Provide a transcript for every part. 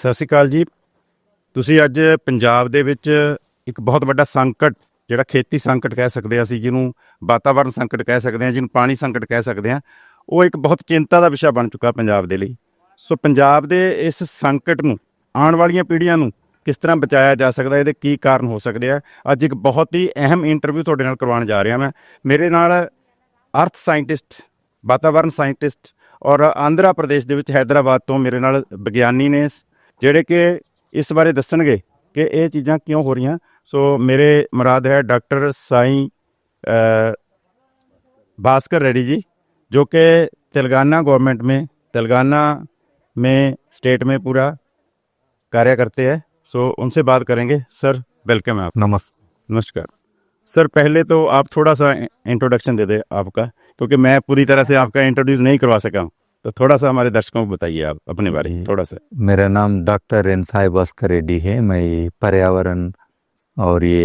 ਸਤਿ ਸ਼੍ਰੀ ਅਕਾਲ ਜੀ। ਤੁਸੀਂ ਅੱਜ ਪੰਜਾਬ ਦੇ ਵਿੱਚ ਇੱਕ ਬਹੁਤ ਵੱਡਾ ਸੰਕਟ, ਜਿਹੜਾ ਖੇਤੀ ਸੰਕਟ ਕਹਿ ਸਕਦੇ ਹਾਂ ਅਸੀਂ, ਜਿਹਨੂੰ ਵਾਤਾਵਰਨ ਸੰਕਟ ਕਹਿ ਸਕਦੇ ਹਾਂ, ਜਿਹਨੂੰ ਪਾਣੀ ਸੰਕਟ ਕਹਿ ਸਕਦੇ ਹਾਂ, ਉਹ ਇੱਕ ਬਹੁਤ ਚਿੰਤਾ ਦਾ ਵਿਸ਼ਾ ਬਣ ਚੁੱਕਾ ਪੰਜਾਬ ਦੇ ਲਈ। ਸੋ ਪੰਜਾਬ ਦੇ ਇਸ ਸੰਕਟ ਨੂੰ ਆਉਣ ਵਾਲੀਆਂ ਪੀੜ੍ਹੀਆਂ ਨੂੰ ਕਿਸ ਤਰ੍ਹਾਂ ਬਚਾਇਆ ਜਾ ਸਕਦਾ, ਇਹਦੇ ਕੀ ਕਾਰਨ ਹੋ ਸਕਦੇ ਆ। ਅੱਜ ਇੱਕ ਬਹੁਤ ਹੀ ਅਹਿਮ ਇੰਟਰਵਿਊ ਤੁਹਾਡੇ ਨਾਲ ਕਰਵਾਉਣ ਜਾ ਰਿਹਾ ਮੈਂ। ਮੇਰੇ ਨਾਲ ਅਰਥ ਸਾਇੰਟਿਸਟ, ਵਾਤਾਵਰਨ ਸਾਇੰਟਿਸਟ ਔਰ ਆਂਧਰਾ ਪ੍ਰਦੇਸ਼ ਦੇ ਵਿੱਚ ਹੈਦਰਾਬਾਦ ਤੋਂ ਮੇਰੇ ਨਾਲ ਵਿਗਿਆਨੀ ਨੇ, ਜਿਹੜੇ ਕਿ ਇਸ ਬਾਰੇ ਦੱਸਣਗੇ ਕਿ ਇਹ ਚੀਜ਼ਾਂ ਕਿਉਂ ਹੋ ਰਹੀਆਂ। ਸੋ ਮੇਰੇ ਮੁਰਾਦ ਹੈ डॉक्टर साईं भास्कर रेड्डी जी, जो कि तेलंगाना गवर्नमेंट में, तेलंगाना में स्टेट में पूरा कार्य करते हैं। सो उनसे बात करेंगे। सर वेलकम है आप। नमस्कार सर। पहले तो आप थोड़ा सा इंट्रोडक्शन दे दें आपका, क्योंकि मैं पूरी तरह से आपका इंट्रोड्यूस नहीं करवा सका हूँ, तो थोड़ा सा हमारे दर्शकों को बताइए आप अपने बारे में थोड़ा सा। मेरा नाम डॉक्टर साईं भास्कर रेड्डी है। मैं पर्यावरण और ये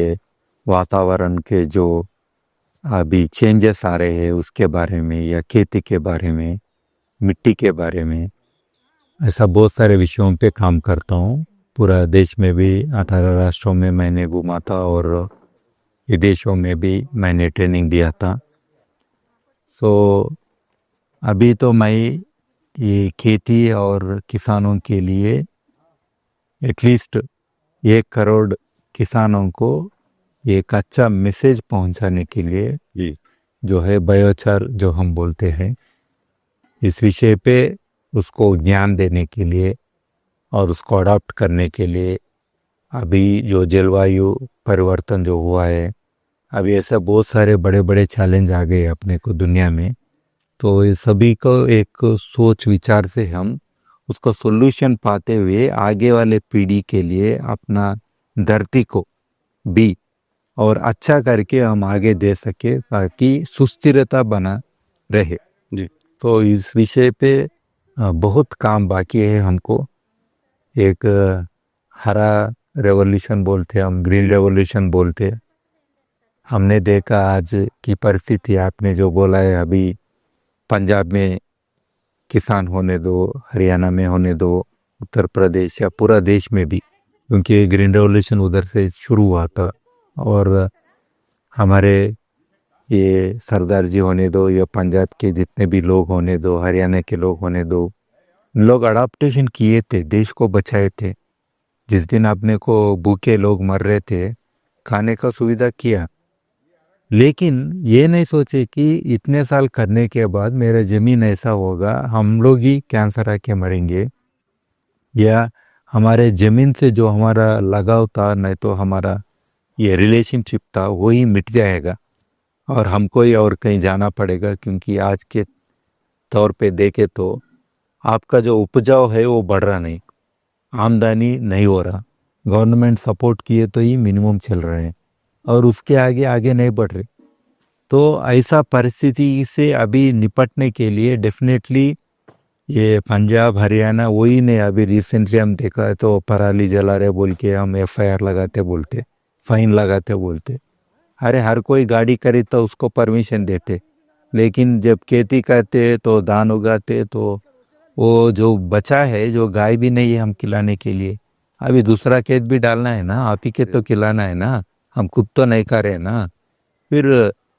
वातावरण के जो अभी चेंजेस आ रहे हैं उसके बारे में, या खेती के बारे में, मिट्टी के बारे में, ऐसा बहुत सारे विषयों पे काम करता हूँ। पूरा देश में भी 18 राष्ट्रों में मैंने घूमा था और विदेशों में भी मैंने ट्रेनिंग दिया था। सो अभी तो मैं ये खेती और किसानों के लिए एटलीस्ट 1 करोड़ किसानों को एक अच्छा मैसेज पहुंचाने के लिए, जो है बायोचार जो हम बोलते हैं, इस विषय पे उसको ज्ञान देने के लिए और उसको अडॉप्ट करने के लिए, अभी जो जलवायु परिवर्तन जो हुआ है, अभी ऐसा बहुत सारे बड़े बड़े चैलेंज आ गए अपने को दुनिया में, तो ये सभी को एक सोच विचार से हम उसका सॉल्यूशन पाते हुए आगे वाले पीढ़ी के लिए अपना धरती को भी और अच्छा करके हम आगे दे सके, ताकि सुस्थिरता बना रहे जी। तो इस विषय पे बहुत काम बाकी है हमको। एक हरा रेवोल्यूशन बोलते, हम ग्रीन रेवोल्यूशन बोलते। हमने देखा आज की परिस्थिति, आपने जो बोला है, अभी पंजाब में किसान होने दो, हरियाणा में होने दो, उत्तर प्रदेश या पूरा देश में भी, क्योंकि ग्रीन रेवोल्यूशन उधर से शुरू हुआ था। और हमारे ये सरदार जी होने दो, या पंजाब के जितने भी लोग होने दो, हरियाणा के लोग होने दो, लोग अडाप्टेशन किए थे, देश को बचाए थे। जिस दिन अपने को भूखे लोग मर रहे थे, खाने का सुविधा किया, लेकिन ये नहीं सोचे कि इतने साल करने के बाद मेरा ज़मीन ऐसा होगा, हम लोग ही कैंसर आके मरेंगे, या हमारे ज़मीन से जो हमारा लगाव था, नहीं तो हमारा ये रिलेशनशिप था, वही मिट जाएगा और हमको ही और कहीं जाना पड़ेगा। क्योंकि आज के तौर पे देखे तो आपका जो उपजाऊ है वो बढ़ रहा नहीं, आमदनी नहीं हो रहा, गवर्नमेंट सपोर्ट किए तो ही मिनिमम चल रहे हैं और उसके आगे आगे नहीं बढ़ रहे। तो ऐसा परिस्थिति से अभी निपटने के लिए डेफिनेटली ये पंजाब हरियाणा, वही ने अभी रिसेंटली हम देखा है, तो पराली जला रहे बोल के हम FIR लगाते बोलते, फाइन लगाते बोलते। अरे हर कोई गाड़ी खरीदता उसको परमिशन देते, लेकिन जब खेती करते तो धान उगाते, तो वो जो बचा है, जो गाय भी नहीं है हम खिलाने के लिए, अभी दूसरा खेत भी डालना है ना, आप ही के तो खिलाना है ना, हम खुद तो नहीं कर रहे ना। फिर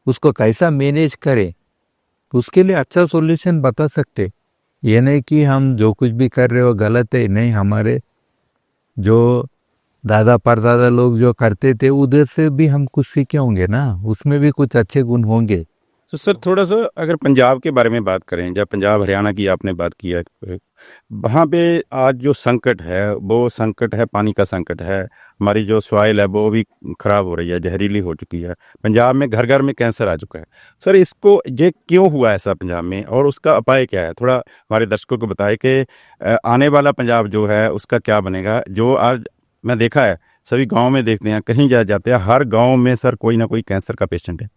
उसको कैसा मैनेज करें, उसके लिए अच्छा सॉल्यूशन बता सकते। ये नहीं कि हम जो कुछ भी कर रहे हो गलत है, नहीं, हमारे जो दादा परदादा लोग जो करते थे उधर से भी हम कुछ सीखे होंगे ना, उसमें भी कुछ अच्छे गुण होंगे। तो सर थोड़ा सा अगर पंजाब के बारे में बात करें, जब पंजाब हरियाणा की आपने बात की है, वहाँ पे आज जो संकट है वो संकट है, पानी का संकट है। हमारी जो सॉइल है वो भी ख़राब हो रही है, जहरीली हो चुकी है। पंजाब में घर घर में कैंसर आ चुका है। सर इसको ये क्यों हुआ ऐसा पंजाब में, और उसका उपाय क्या है, थोड़ा हमारे दर्शकों को बताएं कि आने वाला पंजाब जो है उसका क्या बनेगा। जो आज मैं देखा है, सभी गाँव में देखते हैं, कहीं जाते हैं, हर गाँव में सर कोई ना कोई कैंसर का पेशेंट है।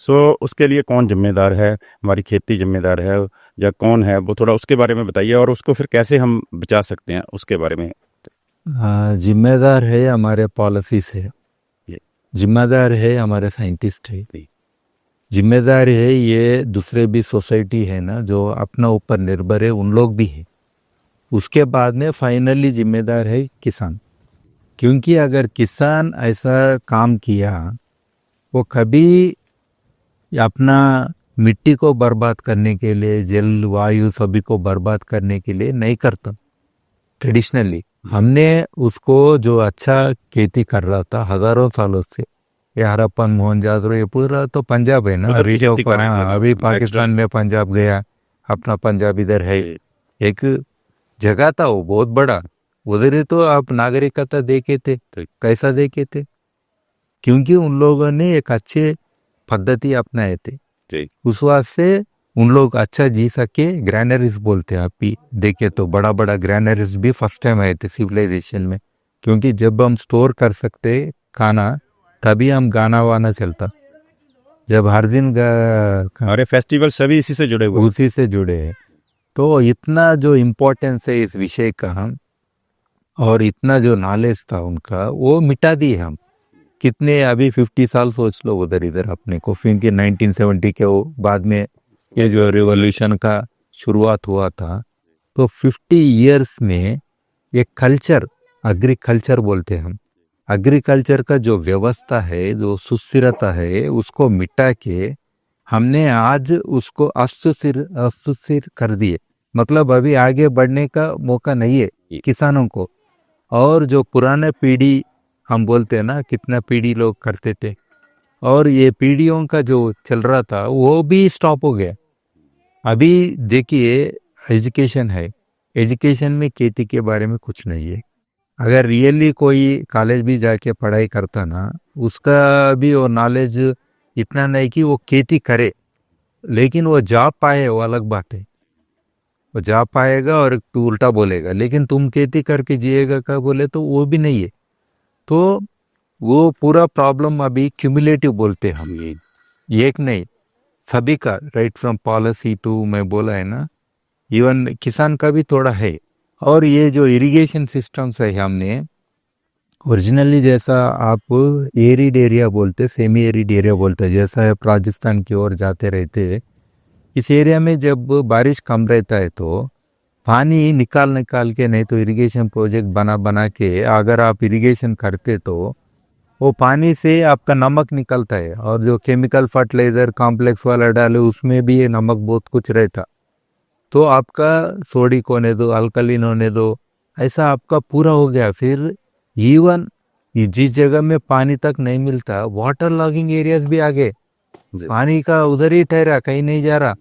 सो उसके लिए कौन जिम्मेदार है, हमारी खेती जिम्मेदार है या कौन है, वो थोड़ा उसके बारे में बताइए, और उसको फिर कैसे हम बचा सकते हैं उसके बारे में। जिम्मेदार है हमारे पॉलिसी से, जिम्मेदार है हमारे साइंटिस्ट है, जिम्मेदार है ये दूसरे भी सोसाइटी है ना, जो अपना ऊपर निर्भर है, उन लोग भी है। उसके बाद में फाइनली जिम्मेदार है किसान। क्योंकि अगर किसान ऐसा काम किया, वो कभी अपना मिट्टी को बर्बाद करने के लिए, जल वायु सभी को बर्बाद करने के लिए नहीं करता। ट्रेडिशनली हमने उसको जो अच्छा खेती कर रहा था हजारों सालों से, ये हड़प्पन मोहनजोदड़ो ये पूरा तो पंजाब है ना, उधर अभी जो खेती कर रहे थे। अभी पाकिस्तान में पंजाब गया, अपना पंजाब इधर है, एक जगह था वो बहुत बड़ा, उधर ही तो आप नागरिकता देखे थे, कैसा देखे थे? क्योंकि उन लोगों ने एक अच्छे पद्धति अपनाए थे, जी उस वास्ते उन लोग अच्छा जी सके। ग्रैनरीज बोलते हैं, आप भी देखे तो बड़ा बड़ा ग्रैनरीज भी फर्स्ट टाइम आए थे सिविलाइजेशन में। क्योंकि जब हम स्टोर कर सकते खाना, तभी हम गाना वाना चलता। जब हर दिन हमारे फेस्टिवल सभी इसी से जुड़े हुए हैं। उसी से जुड़े हैं, तो इतना जो इम्पोर्टेंस है इस विषय का हम, और इतना जो नॉलेज था उनका, वो मिटा दिए हम। कितने अभी 50 साल सोच लो उधर इधर अपने को, क्योंकि 1970 के वो बाद में ये जो रिवॉल्यूशन का शुरुआत हुआ था, तो 50 इयर्स में ये कल्चर, एग्रीकल्चर बोलते हैं हम, एग्रीकल्चर का जो व्यवस्था है, जो सुस्थिरता है, उसको मिटा के हमने आज उसको अस्थिर कर दिए। मतलब अभी आगे बढ़ने का मौका नहीं है किसानों को। और जो पुराने पीढ़ी हम बोलते हैं ना, कितना पीढ़ी लोग करते थे, और ये पीढ़ियों का जो चल रहा था वो भी स्टॉप हो गया। अभी देखिए एजुकेशन है, एजुकेशन में खेती के बारे में कुछ नहीं है। अगर रियली कोई कॉलेज भी जाके पढ़ाई करता ना, उसका भी वो नॉलेज इतना नहीं कि वो खेती करे, लेकिन वो जॉब पाए वो अलग बात है। वो जॉब पाएगा और तू उल्टा बोलेगा, लेकिन तुम खेती करके जिएगा का बोले तो वो भी नहीं है। तो वो पूरा प्रॉब्लम अभी क्यूमुलेटिव बोलते हैं हम, ये एक नहीं, सभी का, राइट फ्रॉम पॉलिसी टू, मैं बोला है ना, इवन किसान का भी थोड़ा है। और ये जो इरिगेशन सिस्टम्स है, हमने ओरिजिनली जैसा आप एरिड एरिया बोलते, सेमी एरिड एरिया बोलते, जैसा आप राजस्थान की ओर जाते रहते, इस एरिया में जब बारिश कम रहता है तो पानी निकाल के, नहीं तो इरिगेशन प्रोजेक्ट बना के अगर आप इरिगेशन करते तो वो पानी से आपका नमक निकलता है, और जो केमिकल फर्टिलाइजर कॉम्प्लेक्स वाला डाले उसमें भी ये नमक बहुत कुछ रहता। तो आपका सोडिक होने दो, अल्कलीन होने दो, ऐसा आपका पूरा हो गया। फिर इवन जिस जगह में पानी तक नहीं मिलता, वाटर लॉगिंग एरियाज भी आ गए, पानी का उधर ही ठहरा, कहीं नहीं जा रहा,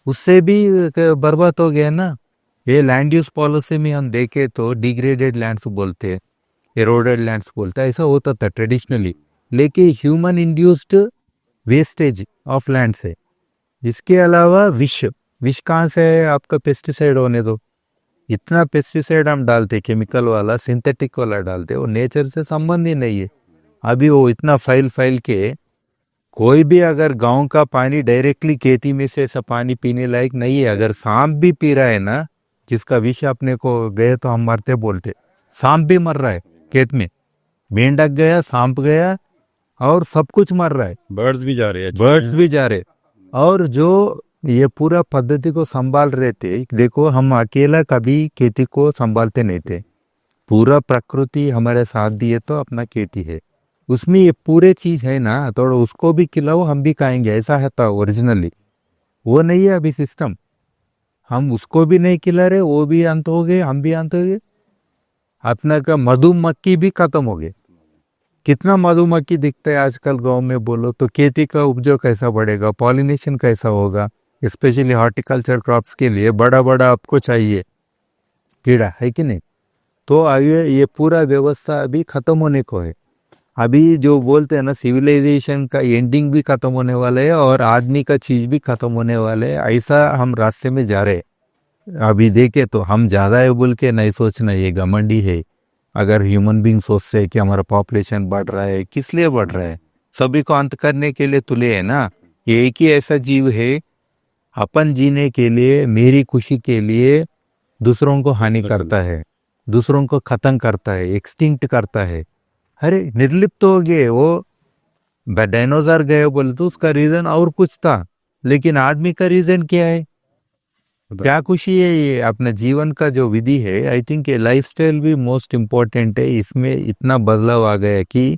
उससे भी बर्बाद हो गया ना। ये लैंड यूज पॉलिसी में हम देखे तो डिग्रेडेड लैंड्स बोलते हैं, एरोडेड लैंड्स बोलते हैं, ऐसा होता था ट्रेडिशनली। लेकिन human induced wastage of land से, इसके अलावा विष कहाँ से है? आपका पेस्टिसाइड होने दो, इतना पेस्टिसाइड हम डालते, केमिकल वाला, सिंथेटिक वाला डालते, वो नेचर से संबंध ही नहीं है। अभी वो इतना फैल के कोई भी अगर गांव का पानी डायरेक्टली खेती में से ऐसा पानी पीने लायक नहीं है। अगर सांप भी पी रहा है ना, जिसका विष अपने को गए तो हम मरते बोलते, सांप भी मर रहा है खेत में, मेंढक गया, सांप गया, और सब कुछ मर रहा है, बर्ड्स भी जा रहे हैं, बर्ड्स भी जा रहे। और जो ये पूरा पद्धति को संभाल रहे थे, देखो हम अकेला कभी खेती को संभालते नहीं थे, पूरा प्रकृति हमारे साथ दिए तो अपना खेती है, उसमें ये पूरे चीज है ना, तो उसको भी खिलाओ हम भी खाएंगे, ऐसा है था ओरिजिनली। वो नहीं है अभी सिस्टम, हम उसको भी नहीं खिला रहे, वो भी अंत हो गए, हम भी अंत हो गए। अपना का मधुमक्खी भी खत्म हो गए। कितना मधुमक्खी दिखता है आजकल गांव में, बोलो तो खेती का उपज कैसा बढ़ेगा, पॉलिनेशन कैसा होगा? स्पेशली हॉर्टिकल्चर क्रॉप्स के लिए बड़ा बड़ा आपको चाहिए कीड़ा, है कि नहीं? तो आगे ये पूरा व्यवस्था अभी खत्म होने को है। अभी जो बोलते हैं ना, सिविलाइजेशन का एंडिंग भी खत्म होने वाला है और आदमी का चीज भी खत्म होने वाला है, ऐसा हम रास्ते में जा रहे हैं। अभी देखे तो हम ज्यादा है बोल के नहीं सोचना, ये घमंडी है। अगर ह्यूमन बींग सोचते हैं कि हमारा पॉपुलेशन बढ़ रहा है, किस लिए बढ़ रहा है? सभी को अंत करने के लिए तुले है ना। ये एक ही ऐसा जीव है, अपन जीने के लिए, मेरी खुशी के लिए दूसरों को हानि करता है, दूसरों को खत्म करता है, एक्सटिंक्ट करता है। अरे निर्लिप्त हो गए वो, डायनासोर गए बोले तो उसका रीजन और कुछ था, लेकिन आदमी का रीजन क्या है? क्या खुशी है ये अपने जीवन का जो विधि है। आई थिंक ये लाइफस्टाइल भी मोस्ट इम्पोर्टेंट है। इसमें इतना बदलाव आ गया है कि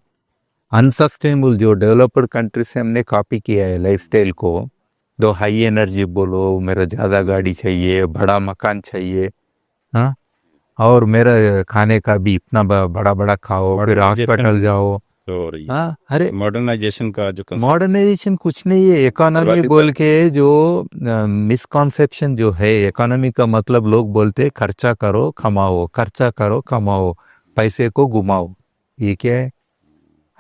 अनसस्टेनेबल जो डेवलप्ड कंट्री से हमने कॉपी किया है लाइफस्टाइल को। दो हाई एनर्जी बोलो, मेरा ज़्यादा गाड़ी चाहिए, बड़ा मकान चाहिए, हाँ, और मेरा खाने का भी इतना बड़ा बड़ा खाओ, फिर हॉस्पिटल जाओ, तो रही है हाँ। अरे मॉडर्नाइजेशन का जो concept मॉडर्नाइजेशन कुछ नहीं है, इकोनॉमी बर्बादी बोल के जो मिसकॉन्सेप्शन जो है। इकोनॉमी का मतलब लोग बोलते हैं खर्चा करो कमाओ, खर्चा करो कमाओ, पैसे को घुमाओ। ये क्या है?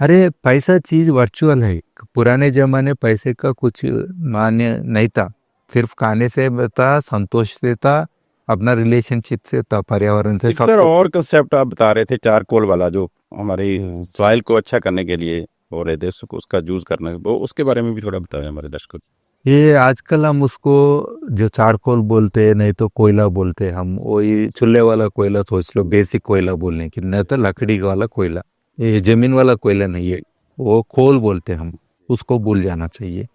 अरे पैसा चीज वर्चुअल है। पुराने जमाने पैसे का कुछ मान्य नहीं था, सिर्फ खाने से था, संतोष से था, अपना रिलेशनशिप से था, पर्यावरण से। सर और कंसेप्ट आप बता रहे थे चारकोल वाला, जो हमारी सॉइल को अच्छा करने के लिए हो रहे थे, उसका यूज करना, वो उसके बारे में भी थोड़ा बताएं हमारे दर्शकों को। ये आजकल हम उसको जो चारकोल बोलते हैं, नहीं तो कोयला बोलते हैं, हम वही चूल्हे वाला कोयला सोच लो, बेसिक कोयला बोलने की, नहीं तो लकड़ी वाला कोयला, ये जमीन वाला कोयला नहीं है, वो कोल बोलते हैं हम, उसको भूल जाना चाहिए।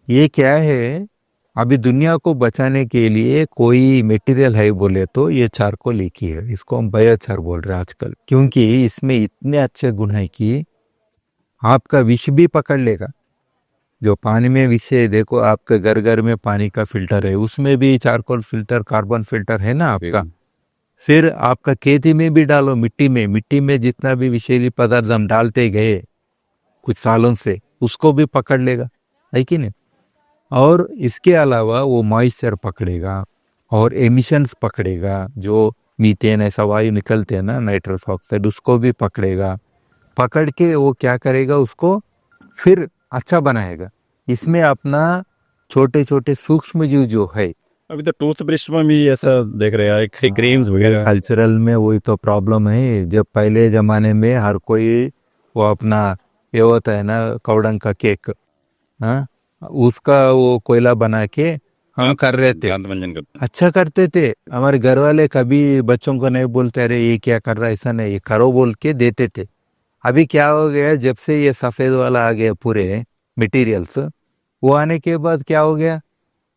ये क्या है, अभी दुनिया को बचाने के लिए कोई मटेरियल है बोले तो ये चारकोल एक ही है। इसको हम बायोचार बोल रहे हैं आजकल, क्योंकि इसमें इतने अच्छे गुण है कि आपका विष भी पकड़ लेगा। जो पानी में विष है, देखो आपके घर घर में पानी का फिल्टर है, उसमें भी चारकोल फिल्टर, कार्बन फिल्टर है ना आपका। फिर आपका खेती में भी डालो, मिट्टी में जितना भी विषैली पदार्थ हम डालते गए कुछ सालों से, उसको भी पकड़ लेगा, है कि नहीं। और इसके अलावा वो मॉइस्चर पकड़ेगा और एमिशंस पकड़ेगा, जो मीथेन ऐसा वायु निकलते हैं ना, नाइट्रस ऑक्साइड, उसको भी पकड़ेगा। पकड़ के वो क्या करेगा, उसको फिर अच्छा बनाएगा। इसमें अपना छोटे छोटे सूक्ष्म जीव जो है, अभी तो टूथब्रश में भी ऐसा देख रहे हैं, क्रीम्स वगैरह। कल्चरल में वही तो प्रॉब्लम है। जब पहले जमाने में हर कोई वो अपना ये होता है ना कौड़ंग का केक, हाँ, उसका वो कोयला बना के हम कर रहे थे, अच्छा करते थे। हमारे घर वाले कभी बच्चों को नहीं बोलते अरे ये क्या कर रहा है, ऐसा नहीं, ये करो बोल के देते थे। अभी क्या हो गया, जब से ये सफेद वाला आ गया पूरे मटेरियल्स, वो आने के बाद क्या हो गया,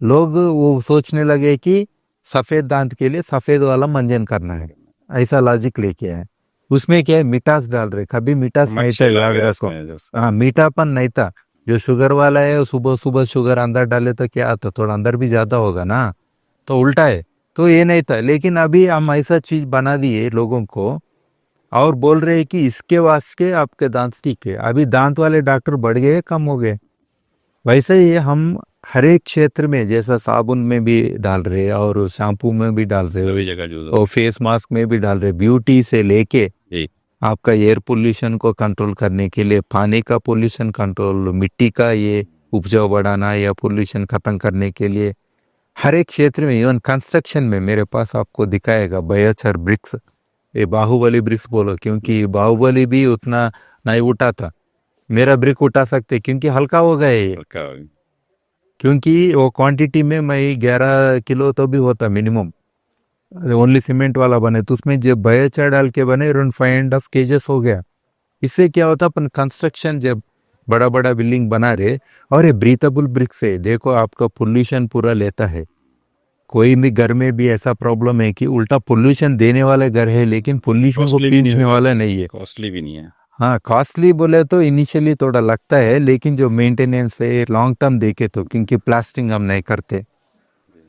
लोग वो सोचने लगे कि सफेद दांत के लिए सफेद वाला मंजन करना है, ऐसा लॉजिक लेके आए। उसमें क्या है, मिठास डाल रहे, कभी मिठास नहीं था याद रखो, हाँ, मीठापन नहीं था। जो शुगर वाला है, सुबह सुबह शुगर अंदर डाले तो क्या आता, थोड़ा अंदर भी ज्यादा होगा ना, तो उल्टा है, तो ये नहीं था। लेकिन अभी हम ऐसा चीज बना दिए लोगों को, और बोल रहे हैं कि इसके वास्ते आपके दांत ठीक है। अभी दांत वाले डॉक्टर बढ़ गए कम हो गए। वैसे ही हम हर एक क्षेत्र में, जैसा साबुन में भी डाल रहे और शैम्पू में भी डाल रहे और फेस मास्क में भी डाल रहे, ब्यूटी से लेके आपका एयर पोल्यूशन को कंट्रोल करने के लिए, पानी का पोल्यूशन कंट्रोल, मिट्टी का ये उपजाऊ बढ़ाना या पोल्यूशन खत्म करने के लिए, हर एक क्षेत्र में, इवन कंस्ट्रक्शन में मेरे पास आपको दिखाएगा बायोचार ब्रिक्स। ये बाहुबली ब्रिक्स बोलो, क्योंकि बाहुबली भी उतना नहीं उठा था, मेरा ब्रिक उठा सकते क्योंकि हल्का हो गया ये, क्योंकि वो क्वांटिटी में मैं 11 किलो तो भी होता मिनिमम, ओनली सीमेंट वाला बने, तो उसमें जब बायोचार डाल के बने अराउंड 5.5 केजेस हो गया। इससे क्या होता, अपन कंस्ट्रक्शन जब बड़ा बड़ा बिल्डिंग बना रहे, और ये ब्रीथेबल ब्रिक्स है, देखो आपका पोल्यूशन पूरा लेता है। कोई भी घर में भी ऐसा प्रॉब्लम है कि उल्टा पोल्यूशन देने वाले घर है, लेकिन पोल्यूशन को पीने वाला नहीं है, कॉस्टली भी नहीं है। हाँ, कॉस्टली बोले तो इनिशियली थोड़ा लगता है, लेकिन जो मेंटेनेंस है लॉन्ग टर्म देखे तो, क्योंकि प्लास्टिंग हम नहीं करते,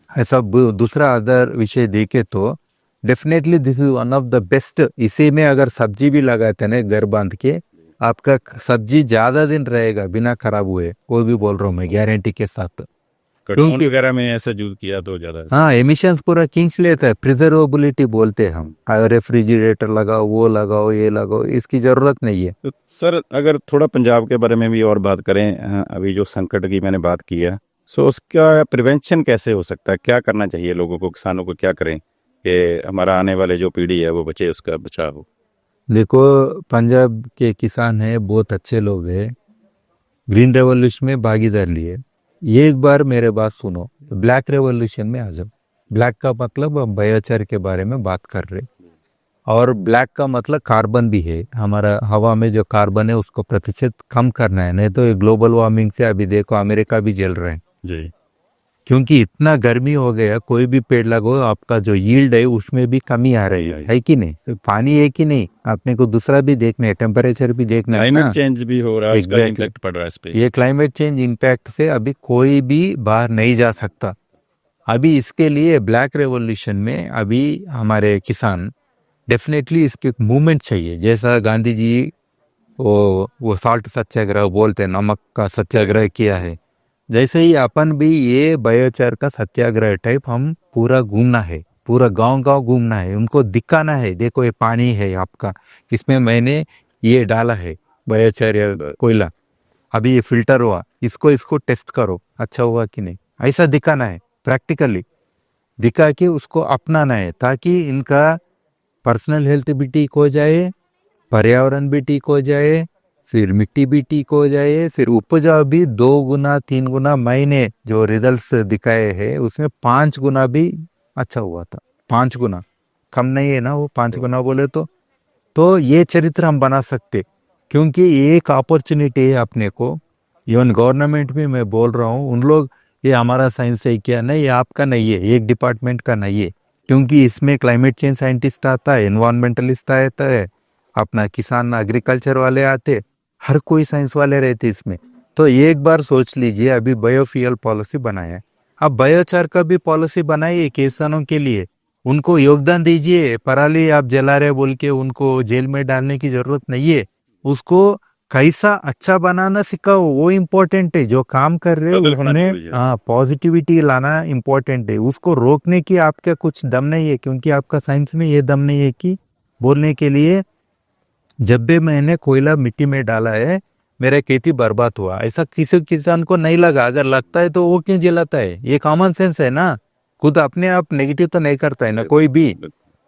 ऐसा दूसरा अदर विषय देखे तो definitely this is one of the best. इसी में अगर सब्जी भी लगाते हैं घर बांध के, आपका सब्जी ज्यादा दिन रहेगा बिना खराब हुए, वो भी बोल रहा हूँ मैं गारंटी के साथ। कार्टून वगैरह में ऐसा यूज किया तो ज्यादा, हाँ, एमिशंस पूरा खींच लेता है, प्रिजर्वेबिलिटी बोलते हैं हम। रेफ्रिजरेटर लगाओ, वो लगाओ, ये लगाओ, इसकी जरूरत नहीं है। तो सर अगर थोड़ा पंजाब के बारे में भी और बात करें, अभी जो संकट की मैंने बात की है, सो उसका प्रिवेंशन कैसे हो सकता है, क्या करना चाहिए लोगों को, किसानों को क्या करें कि हमारा आने वाले जो पीढ़ी है वो बचे, उसका बचाव हो। देखो, पंजाब के किसान हैं, बहुत अच्छे लोग हैं, ग्रीन रेवोल्यूशन में भागीदार लिए। ये एक बार मेरे बात सुनो, ब्लैक रेवोल्यूशन में आ जाओ। ब्लैक का मतलब हम बायोचार के बारे में बात कर रहे, और ब्लैक का मतलब कार्बन भी है, हमारा हवा में जो कार्बन है उसको प्रतिशत कम करना है, नहीं तो ग्लोबल वार्मिंग से अभी देखो अमेरिका भी जल रहे हैं जी। क्योंकि इतना गर्मी हो गया, कोई भी पेड़ लगाओ आपका जो यील्ड है उसमें भी कमी आ रही है कि नहीं? सिर्फ पानी एक ही नहीं, आपने को दूसरा भी देखना है, टेम्परेचर भी देखना है क्लाइमेट ना। चेंज भी हो रहा है, उसका Exactly. इम्पैक्ट पड़ रहा है इस पे। ये क्लाइमेट चेंज इम्पैक्ट से अभी कोई भी बाहर नहीं जा सकता। अभी इसके लिए ब्लैक रेवोल्यूशन में अभी हमारे किसान डेफिनेटली इसके मूवमेंट चाहिए, जैसा गांधी जी वो साल्ट सत्याग्रह बोलते हैं, नमक का सत्याग्रह किया है, जैसे ही अपन भी ये बायोचार का सत्याग्रह टाइप हम पूरा घूमना है, पूरा गांव गांव घूमना है, उनको दिखाना है, देखो ये पानी है आपका, इसमें मैंने ये डाला है बायोचार या कोयला, अभी ये फिल्टर हुआ, इसको टेस्ट करो अच्छा हुआ कि नहीं, ऐसा दिखाना है, प्रैक्टिकली दिखा के उसको अपनाना है, ताकि इनका पर्सनल हेल्थ भी ठीक हो जाए, पर्यावरण भी ठीक हो जाए, फिर मिट्टी भी ठीक हो जाए, फिर उपजा भी 2 गुना 3 गुना, मैंने जो रिजल्ट्स दिखाए हैं उसमें 5 गुना भी अच्छा हुआ था, 5 गुना, कम नहीं है ना वो 5 गुना बोले तो ये चरित्र हम बना सकते, क्योंकि एक अपॉर्चुनिटी है अपने को। इवन गवर्नमेंट भी मैं बोल रहा हूँ, उन लोग ये हमारा साइंस है क्या, नहीं, ये आपका नहीं है, एक डिपार्टमेंट का नहीं है, क्योंकि इसमें क्लाइमेट चेंज साइंटिस्ट आता है, एनवायरमेंटलिस्ट आता है, अपना किसान एग्रीकल्चर वाले आते, हर कोई साइंस वाले रहते इसमें। तो एक बार सोच लीजिए, अभी बायोफ्यूल पॉलिसी बनाया है, अब बायोचार का भी पॉलिसी बनाइए किसानों के लिए, उनको योगदान दीजिए, पराली आप जला रहे बोल के उनको जेल में डालने की जरूरत नहीं है, उसको कैसा अच्छा बनाना सिखाओ, वो इम्पोर्टेंट है, जो काम कर रहे बदल हैं होना उन्हें चाहिए। पॉजिटिविटी लाना इम्पोर्टेंट है, उसको रोकने की आपका कुछ दम नहीं है, क्योंकि आपका साइंस में ये दम नहीं है कि बोलने के लिए जब भी मैंने कोयला मिट्टी में डाला है मेरा खेती बर्बाद हुआ, ऐसा किसी किसान को नहीं लगा, अगर लगता है तो वो क्यों जलाता है, ये कॉमन सेंस है ना, खुद अपने आप नेगेटिव तो नहीं करता है ना कोई भी,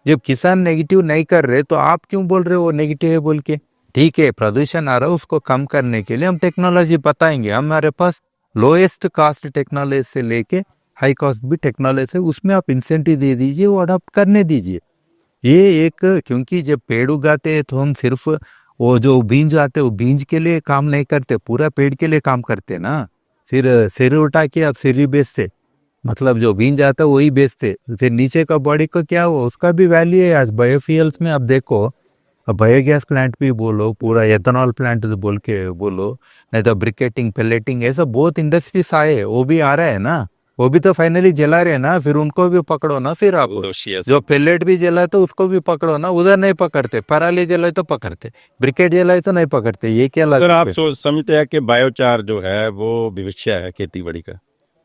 जब किसान नेगेटिव नहीं कर रहे तो आप क्यों बोल रहे हो वो नेगेटिव है बोल के। ठीक है, प्रदूषण आ रहा है, उसको कम करने के लिए हम टेक्नोलॉजी बताएंगे, हमारे पास लोएस्ट कास्ट टेक्नोलॉजी से लेके हाई कॉस्ट भी टेक्नोलॉजी है, उसमें आप इंसेंटिव दे दीजिए, वो अडॉप्ट करने दीजिए। ये एक, क्योंकि जब पेड़ उगाते हैं तो हम सिर्फ वो जो बीज आते हैं वो बीज के लिए काम नहीं करते, पूरा पेड़ के लिए काम करते ना, फिर सिर उठा के आप सिर ही बेचते, मतलब जो बीज आता है वही बेचते, फिर नीचे का बॉडी को क्या हुआ, उसका भी वैल्यू है आज बायोफ्यूल्स में। आप देखो बायोगैस प्लांट भी बोलो, पूरा एथेनॉल प्लांट बोल के बोलो, नहीं तो ब्रिकेटिंग पेलेटिंग, ऐसा बहुत इंडस्ट्रीज आए, वो भी आ रहा है ना, वो भी तो फाइनली जला रहे हैं ना, फिर उनको भी पकड़ो ना, फिर आप जो पेलेट भी जलाए तो उसको भी पकड़ो ना, उधर नहीं पकड़ते, पराली जलाए तो पकड़ते, ब्रिकेट जलाए तो नहीं पकड़ते, ये क्या सर लगता आप है? समझते हैं कि बायोचार जो है वो भविष्य है खेती बाड़ी का?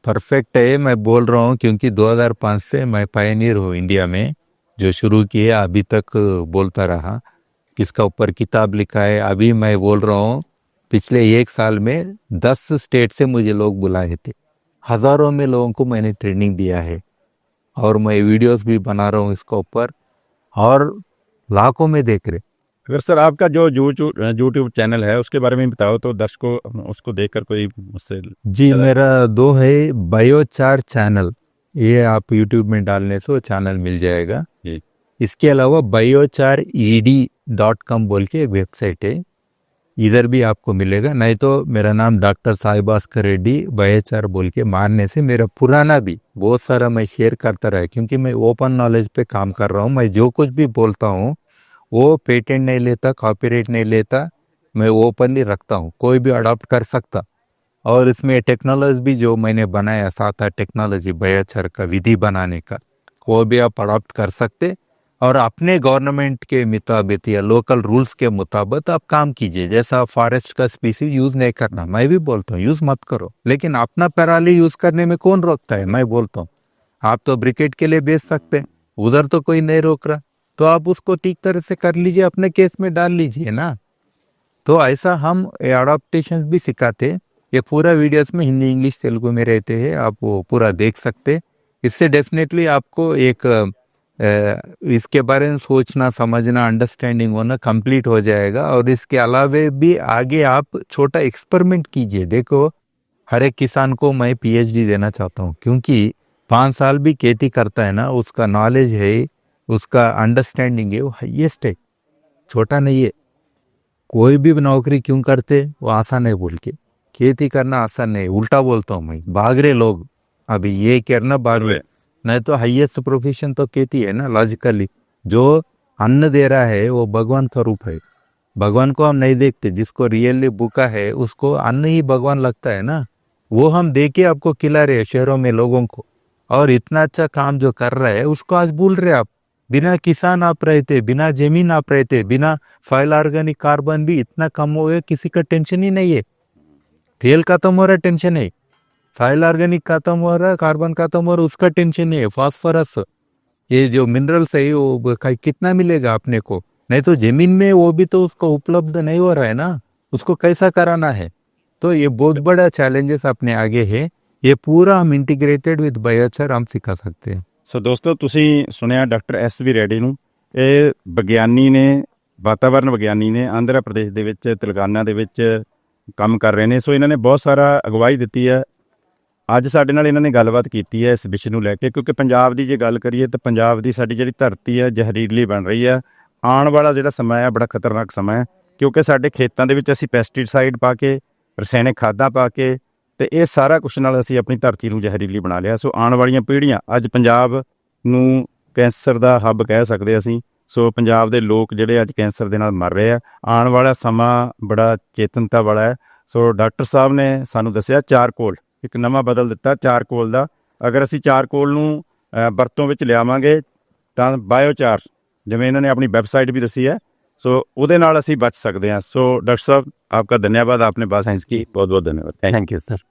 परफेक्ट है, मैं बोल रहा हूँ, क्योंकि 2005 से मैं पायनियर हूँ इंडिया में, जो शुरू किए अभी तक बोलता रहा, किसका ऊपर किताब लिखा है, अभी मैं बोल रहा हूँ पिछले 1 साल में 10 स्टेट से मुझे लोग बुलाए थे, हजारों में लोगों को मैंने ट्रेनिंग दिया है, और मैं वीडियोस भी बना रहा हूँ इसका ऊपर, और लाखों में देख रहे। अगर सर आपका जो यूट्यूब चैनल है उसके बारे में बताओ तो दर्शकों उसको देखकर कोई मुझसे जी, ज़्यादा- मेरा 2 है बायोचार चैनल, ये आप यूट्यूब में डालने से वो चैनल मिल जाएगा। जी। इसके अलावा biochar.com बोल के एक वेबसाइट है, इधर भी आपको मिलेगा, नहीं तो मेरा नाम डॉक्टर साई भास्कर रेड्डी बायोचार बोल के मारने से मेरा पुराना भी बहुत सारा मैं शेयर करता रहा, क्योंकि मैं ओपन नॉलेज पे काम कर रहा हूँ, मैं जो कुछ भी बोलता हूँ वो पेटेंट नहीं लेता, कॉपीराइट नहीं लेता, मैं ओपनली रखता हूँ, कोई भी अडॉप्ट कर सकता, और इसमें टेक्नोलॉजी भी जो मैंने बनाया 7-8 टेक्नोलॉजी बायोचार का विधि बनाने का, वो भी आप अडॉप्ट कर सकते, और अपने गवर्नमेंट के मुताबिक या लोकल रूल्स के मुताबिक आप काम कीजिए, जैसा फॉरेस्ट का स्पीसीज यूज नहीं करना, मैं भी बोलता हूँ यूज मत करो, लेकिन अपना पराली यूज करने में कौन रोकता है, मैं बोलता हूँ आप तो ब्रिकेट के लिए बेच सकते हैं, उधर तो कोई नहीं रोक रहा, तो आप उसको ठीक तरह से कर लीजिए, अपने केस में डाल लीजिए ना। तो ऐसा हम अडॉप्टेशन भी सिखाते, ये पूरा वीडियोस में हिंदी इंग्लिश तेलुगु में रहते हैं, आप वो पूरा देख सकते, इससे डेफिनेटली आपको एक इसके बारे में सोचना समझना अंडरस्टैंडिंग होना कंप्लीट हो जाएगा, और इसके अलावे भी आगे आप छोटा एक्सपेरिमेंट कीजिए, देखो हर एक किसान को मैं पीएचडी देना चाहता हूँ, क्योंकि 5 साल भी खेती करता है ना, उसका नॉलेज है, उसका अंडरस्टैंडिंग है, वो हाईएस्ट है, छोटा नहीं है। कोई भी नौकरी क्यों करते, वो आसान है बोल के, खेती करना आसान नहीं, उल्टा बोलता हूँ मैं, भाग रहे लोग अभी ये करना बाद में, नहीं तो हाईएस्ट प्रोफेशन तो खेती है ना लॉजिकली। जो अन्न दे रहा है वो भगवान स्वरूप है, भगवान को हम नहीं देखते, जिसको रियली भूखा है उसको अन्न ही भगवान लगता है ना, वो हम दे के आपको खिला रहे हैं शहरों में लोगों को। और इतना अच्छा काम जो कर रहा है उसको आज भूल रहे आप। बिना किसान आप रहते, बिना जमीन आप रहते, बिना फाइल ऑर्गेनिक कार्बन भी इतना कम हो गया, किसी का टेंशन ही नहीं है। तेल खत्म हो रहा है, टेंशन है। फाइल ऑर्गेनिक खत्म हो रहा है, कार्बन खत्म हो रहा है, उसका टेंशन नहीं है। फास्फोरस, ये जो मिनरल्स है वो कितना मिलेगा अपने को, नहीं तो जमीन में वो भी तो उसको उपलब्ध नहीं हो रहा है ना, उसको कैसा कराना है। तो ये बहुत बड़ा चैलेंजेस अपने आगे है। ये पूरा हम ਇੰਟੀਗ੍ਰੇਟਿਡ ਵਿਦ ਬਾਇਓਚਰ हम ਸਿਖਾ सकते हैं। ਸੋ ਦੋਸਤੋ ਤੁਸੀਂ ਸੁਣਿਆ ਡਾਕਟਰ ਐਸ.ਵੀ. ਰੈਡੀ ਨੂੰ। ਇਹ ਵਿਗਿਆਨੀ ਨੇ, ਵਾਤਾਵਰਨ ਵਿਗਿਆਨੀ ਨੇ, ਆਂਧਰਾ ਪ੍ਰਦੇਸ਼ ਦੇ ਵਿੱਚ ਤੇਲੰਗਾਨਾ ਦੇ ਵਿੱਚ ਕੰਮ ਕਰ ਰਹੇ ਨੇ। ਸੋ ਇਹਨਾਂ ਨੇ ਬਹੁਤ ਸਾਰਾ ਅਗਵਾਈ ਦਿੱਤੀ ਹੈ। ਅੱਜ ਸਾਡੇ ਨਾਲ ਇਹਨਾਂ ਨੇ ਗੱਲਬਾਤ ਕੀਤੀ ਹੈ ਇਸ ਵਿਸ਼ੇ ਨੂੰ ਲੈ ਕੇ, ਕਿਉਂਕਿ ਪੰਜਾਬ ਦੀ ਜੇ ਗੱਲ ਕਰੀਏ ਤਾਂ ਪੰਜਾਬ ਦੀ ਸਾਡੀ ਜਿਹੜੀ ਧਰਤੀ ਹੈ ਜ਼ਹਿਰੀਲੀ ਬਣ ਰਹੀ ਹੈ। ਆਉਣ ਵਾਲਾ ਜਿਹੜਾ ਸਮਾਂ ਹੈ ਬੜਾ ਖਤਰਨਾਕ ਸਮਾਂ ਹੈ, ਕਿਉਂਕਿ ਸਾਡੇ ਖੇਤਾਂ ਦੇ ਵਿੱਚ ਅਸੀਂ ਪੈਸਟੀਸਾਈਡ ਪਾ ਕੇ, ਰਸਾਇਣਿਕ ਖਾਦਾਂ ਪਾ ਕੇ, ਤੇ ਇਹ ਸਾਰਾ ਕੁਛ ਨਾਲ ਅਸੀਂ ਆਪਣੀ ਧਰਤੀ ਨੂੰ ਜ਼ਹਿਰੀਲੀ ਬਣਾ ਲਿਆ। ਸੋ ਆਉਣ ਵਾਲੀਆਂ ਪੀੜ੍ਹੀਆਂ, ਅੱਜ ਪੰਜਾਬ ਨੂੰ ਕੈਂਸਰ ਦਾ ਹੱਬ ਕਹਿ ਸਕਦੇ ਅਸੀਂ। ਸੋ ਪੰਜਾਬ ਦੇ ਲੋਕ ਜਿਹੜੇ ਅੱਜ ਕੈਂਸਰ ਦੇ ਨਾਲ ਮਰ ਰਹੇ ਆ। ਆਉਣ ਵਾਲਾ ਸਮਾਂ ਬੜਾ ਚੇਤਨਤਾ ਵਾਲਾ ਹੈ। ਸੋ ਡਾਕਟਰ ਸਾਹਿਬ ਨੇ ਸਾਨੂੰ ਦੱਸਿਆ ਚਾਰਕੋਲ ਇੱਕ ਨਵਾਂ ਬਦਲ ਦਿੱਤਾ ਚਾਰਕੋਲ ਦਾ। ਅਗਰ ਅਸੀਂ ਚਾਰਕੋਲ ਨੂੰ ਵਰਤੋਂ ਵਿੱਚ ਲਿਆਵਾਂਗੇ ਤਾਂ ਬਾਇਓਚਾਰ, ਜਿਵੇਂ ਇਹਨਾਂ ਨੇ ਆਪਣੀ ਵੈਬਸਾਈਟ ਵੀ ਦੱਸੀ ਹੈ, ਸੋ ਉਹਦੇ ਨਾਲ ਅਸੀਂ ਬਚ ਸਕਦੇ ਹਾਂ। ਸੋ डॉक्टर साहब आपका धन्यवाद, आपने बात साइंस की, बहुत बहुत धन्यवाद। Thank you sir.